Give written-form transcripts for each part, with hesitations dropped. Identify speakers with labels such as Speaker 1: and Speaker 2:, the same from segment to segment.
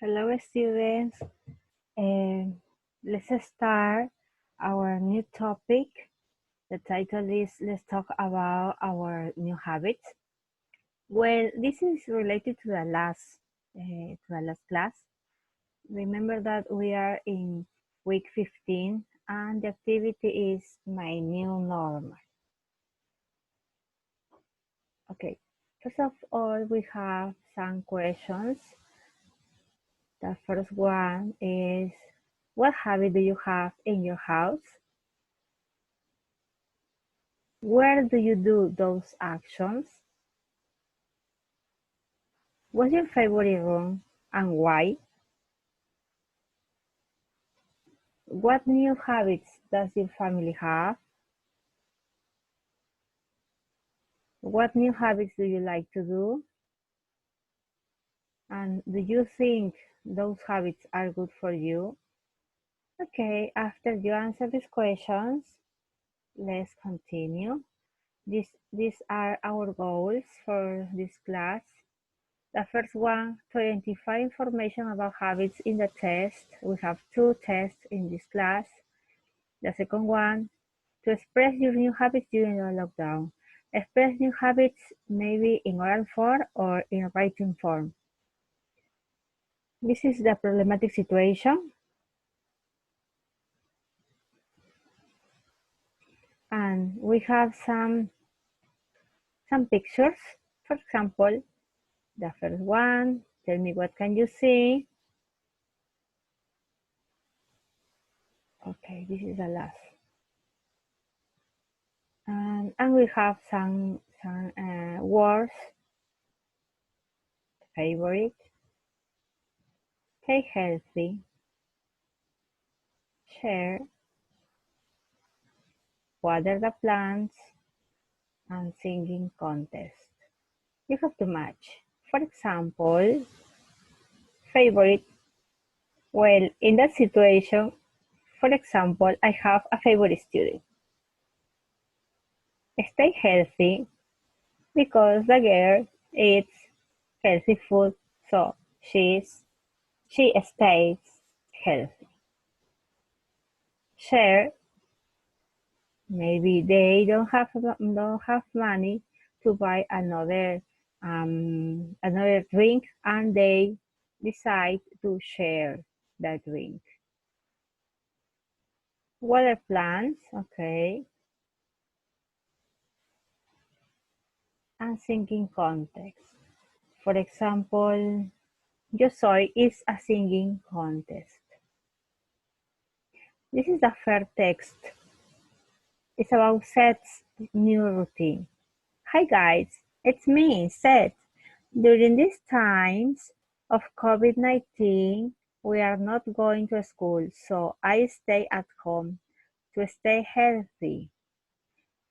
Speaker 1: Hello, students. Let's start our new topic. The title is Let's Talk About Our New Habits. Well, this is related to the last class. Remember that we are in week 15 and the activity is my new normal. Okay, first of all, we have some questions. The first one is, what habit do you have in your house? Where do you do those actions? What's your favorite room and why? What new habits does your family have? What new habits do you like to do? And do you think those habits are good for you? Okay, after you answer these questions, let's continue. These are our goals for this class. The first one, to identify information about habits in the test. We have 2 tests in this class. The second one, to express your new habits during the lockdown. Express new habits maybe in oral form or in writing form. This is the problematic situation. And we have some pictures. For example, the first one, tell me what can you see? Okay, this is the last. And we have some words. Favorite, stay healthy, share, water the plants, and singing contest. You have to match. For example, favorite. Well, in that situation, for example, I have a favorite student. Stay healthy because the girl eats healthy food, so she stays healthy. Share. Maybe they don't have money to buy another drink, and they decide to share that drink. Water plants, okay. And singing contest. For example, Yosoy is a singing contest. This is the first text. It's about Seth's new routine. Hi guys, it's me, Seth. During these times of COVID-19, we are not going to school, so I stay at home to stay healthy.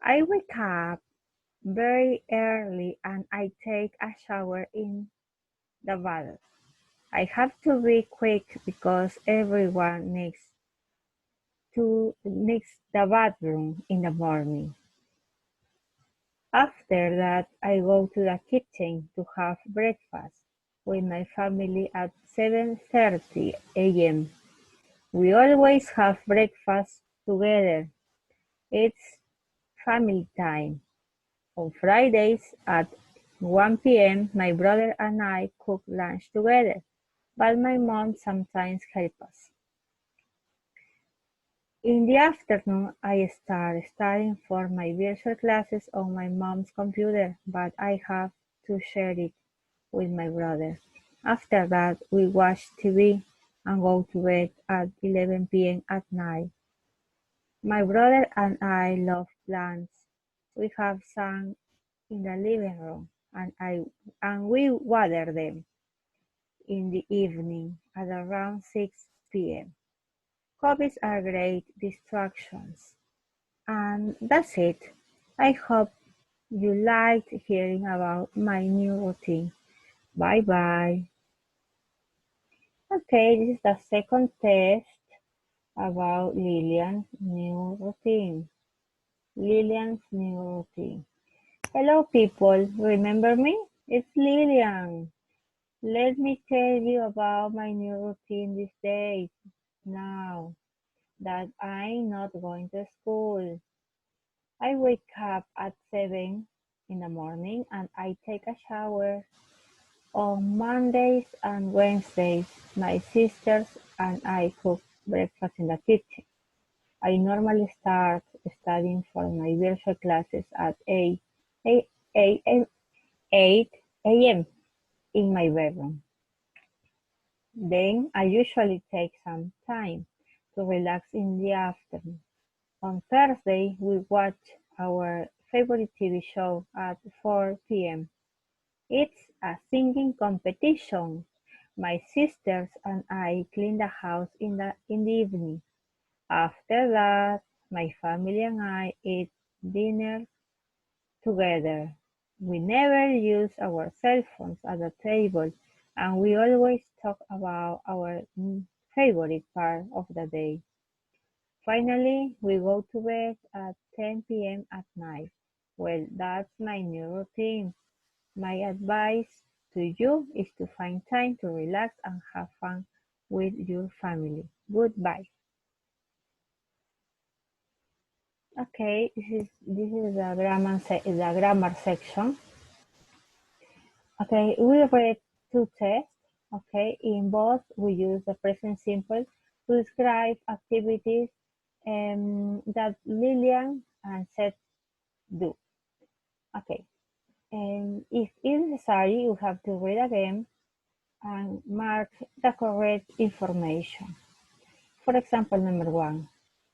Speaker 1: I wake up very early and I take a shower in the bath. I have to be quick because everyone needs the bathroom in the morning. After that, I go to the kitchen to have breakfast with my family at 7:30 a.m. We always have breakfast together. It's family time. On Fridays at 1 p.m., my brother and I cook lunch together, but my mom sometimes helps us. In the afternoon, I start studying for my virtual classes on my mom's computer, but I have to share it with my brother. After that, we watch TV and go to bed at 11 p.m. at night. My brother and I love plants. We have some in the living room, and we water them in the evening at around 6 p.m. Hobbies are great distractions. And that's it. I hope you liked hearing about my new routine. Bye bye. Okay, this is the second test about Lillian's new routine. Lillian's new routine. Hello people, remember me? It's Lillian. Let me tell you about my new routine these days, now that I'm not going to school. I wake up at 7 in the morning and I take a shower. On Mondays and Wednesdays, my sisters and I cook breakfast in the kitchen. I normally start studying for my virtual classes at 8 a.m. in my bedroom. Then I usually take some time to relax in the afternoon. On Thursday, we watch our favorite TV show at 4 p.m. It's a singing competition. My sisters and I clean the house in the evening. After that, my family and I eat dinner together. We never use our cell phones at the table, and we always talk about our favorite part of the day. Finally, we go to bed at 10 p.m. at night. Well, that's my new routine. My advice to you is to find time to relax and have fun with your family. Goodbye. Okay, this is the grammar section. Okay, we read two tests. Okay, in both we use the present simple to describe activities that Lillian and Seth do. Okay, and if it's necessary, you have to read again and mark the correct information. For example, number one,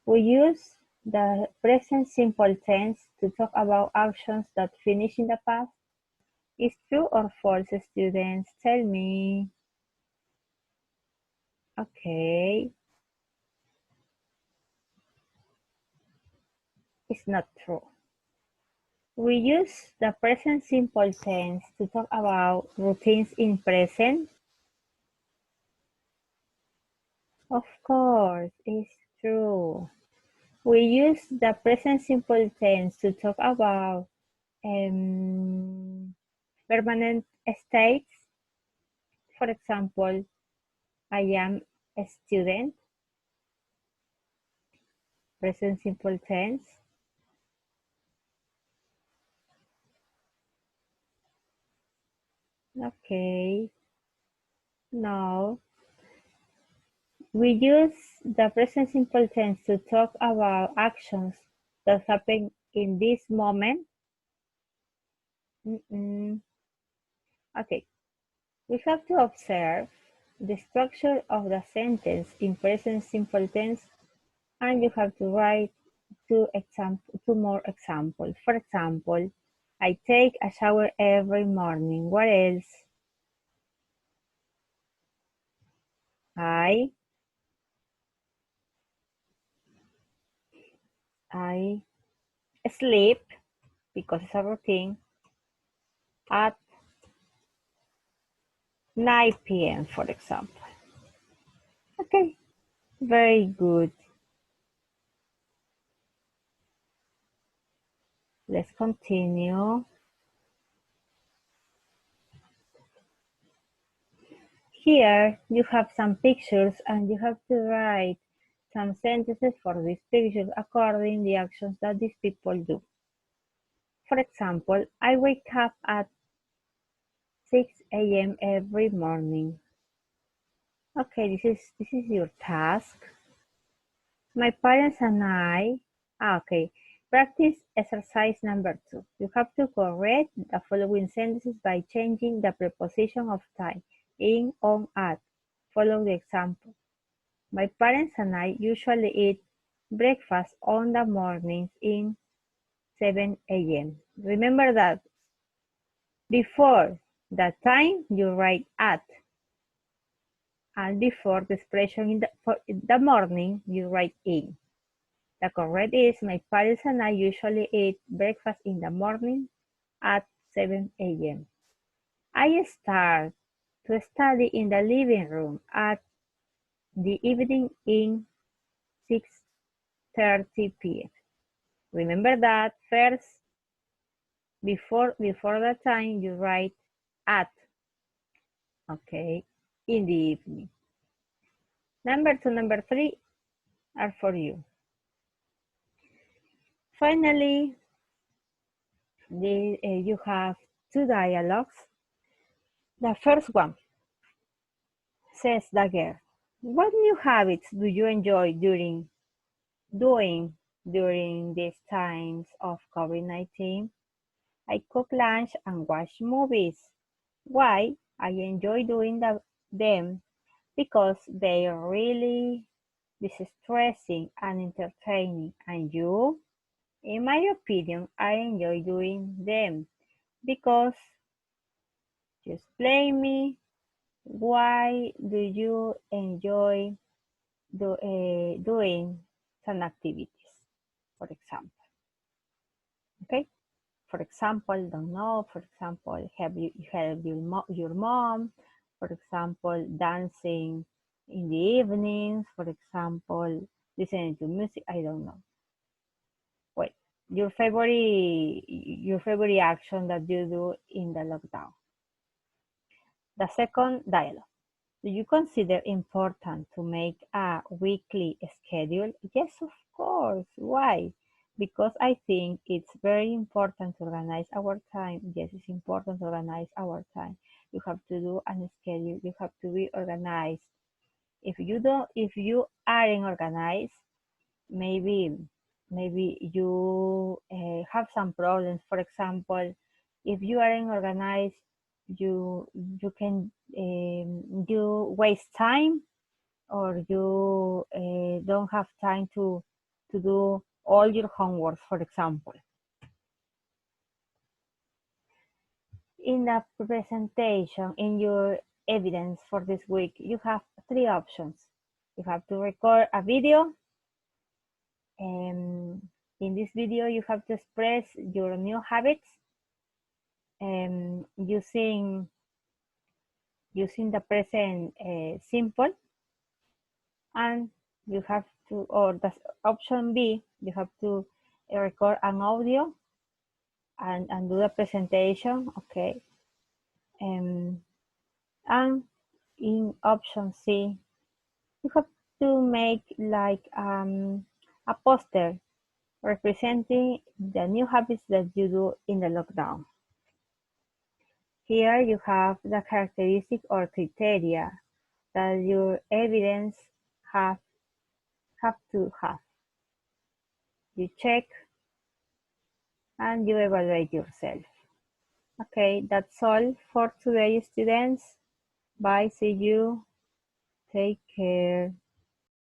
Speaker 1: we use the present simple tense to talk about actions that finish in the past. Is true or false, students? Tell me. Okay, it's not true. We use the present simple tense to talk about routines in present. Of course, it's true. We use the present simple tense to talk about permanent states. For example, I am a student, present simple tense. Okay, now we use the present simple tense to talk about actions that happen in this moment. Okay, we have to observe the structure of the sentence in present simple tense, and you have to write two more examples. For example, I take a shower every morning. What else? I sleep, because it's a routine, at 9 p.m., for example. Okay, very good. Let's continue. Here you have some pictures and you have to write some sentences for these pictures according the actions that these people do. For example, I wake up at 6 a.m. every morning. Okay, this is your task. My parents and I, okay, practice exercise number 2. You have to correct the following sentences by changing the preposition of time, in, on, at. Follow the example. My parents and I usually eat breakfast on the mornings in 7 a.m. Remember that before the time you write at, and before the expression for the morning you write in. The correct is my parents and I usually eat breakfast in the morning at 7 a.m. I start to study in the living room at the evening in 6:30 p.m. Remember that first, before the time you write at. Okay, in the evening. Number 2, number 3 are for you. Finally, you have 2 dialogues. The first one says the girl, what new habits do you enjoy doing during these times of COVID-19? I cook lunch and watch movies. Why? I enjoy doing them because they are really distressing and entertaining. And you? In my opinion, I enjoy doing them because just blame me. Why do you enjoy doing some activities, for example? Okay. For example, don't know. For example, help your mom. For example, dancing in the evenings. For example, listening to music. I don't know. Wait, your favorite action that you do in the lockdown. The second dialogue. Do you consider important to make a weekly schedule? Yes, of course. Why? Because I think it's very important to organize our time. Yes, it's important to organize our time. You have to do a schedule. You have to be organized. If you aren't organized, maybe you have some problems. For example, if you aren't organized, you can you waste time, or you don't have time to do all your homework, for example. In the presentation, in your evidence for this week, you have 3 options. You have to record a video. In this video, you have to express your new habits using the present simple, and you have to, or the option B, you have to record an audio and do the presentation. Okay. And in option C, you have to make like a poster representing the new habits that you do in the lockdown. Here you have the characteristic or criteria that your evidence have to have. You check and you evaluate yourself. Okay, that's all for today, students. Bye, see you. Take care.